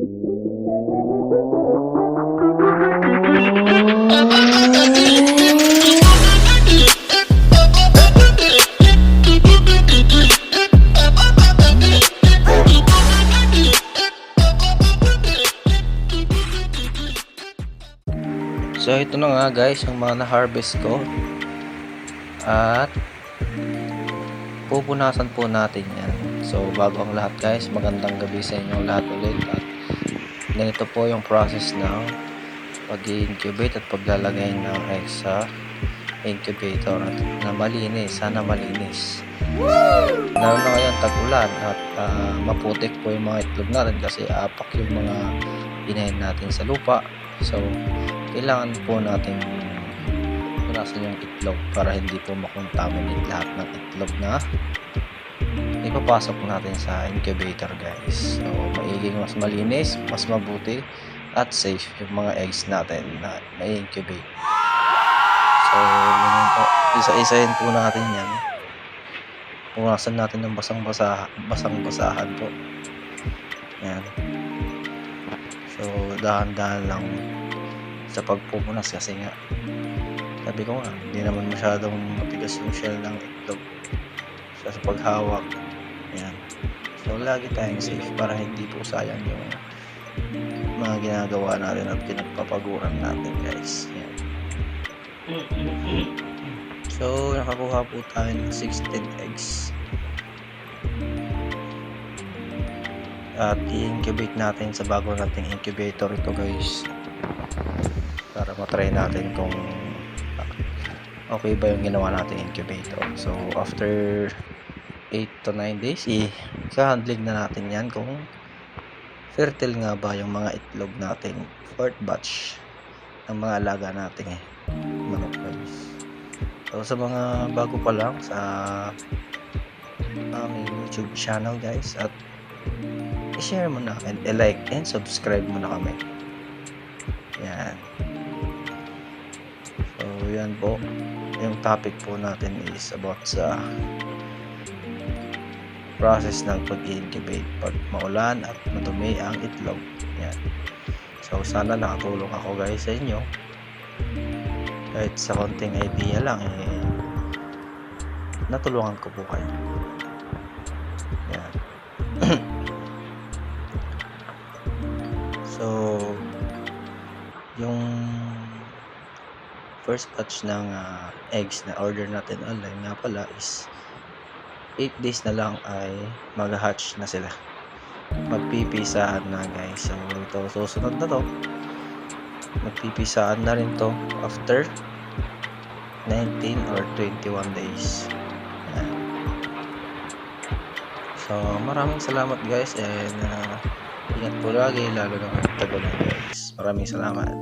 So ito na nga guys yung mga na-harvest ko, at pupunasan po natin yan. So bago ang lahat guys, magandang gabi sa inyong lahat ulit, at ganito po yung process ng pag-incubate at paglalagay ng eggs sa incubator, at na malinis, sana malinis. Lalo na ngayon tag-ulan at maputik po yung mga itlog natin kasi apak yung mga inahin natin sa lupa. So kailangan po natin punasan yung itlog para hindi po makontaminate lahat ng itlog na ipapasok natin sa incubator guys. So maiging mas malinis, mas mabuti at safe yung mga eggs natin na ma-incubate. So yun po, isa-isahin po natin yan. Punasan natin ng basang-basahan po. Yan. So dahan-dahan lang sa pagpupunas kasi nga sabi ko nga hindi naman masyadong matigas yung shell ng itlog sa paghawak. Ayan. So lagi tayong safe para hindi po sayang yung mga ginagawa natin at pinagpapaguran natin guys. Ayan. So nakakuha po tayo ng 16 eggs at i-incubate natin sa bago nating incubator ito guys, para matry natin kung okay ba yung ginawa natin incubator. So after 8 to 9 days i-handling na natin yan kung fertile nga ba yung mga itlog natin, fourth batch ng mga alaga natin manok guys. So sa mga bago pa lang sa aming YouTube channel guys, at i-share mo na and i-like and subscribe mo na kami. Yan. So yan po, yung topic po natin is about sa process ng pag-incubate pag maulan at madumi ang itlog. Yan. So sana nakatulong ako guys sa inyo, kahit sa konting idea lang natulungan ko po kayo. Yan. So yung first batch ng eggs na order natin online nga pala is 8 days na lang ay mag-hatch na sila, magpipisaan na guys. So ito susunod na to, magpipisaan na rin to after 19 or 21 days. Ayan. So maraming salamat guys, and ingat po lagi lalo na tag-ulan guys. Maraming salamat.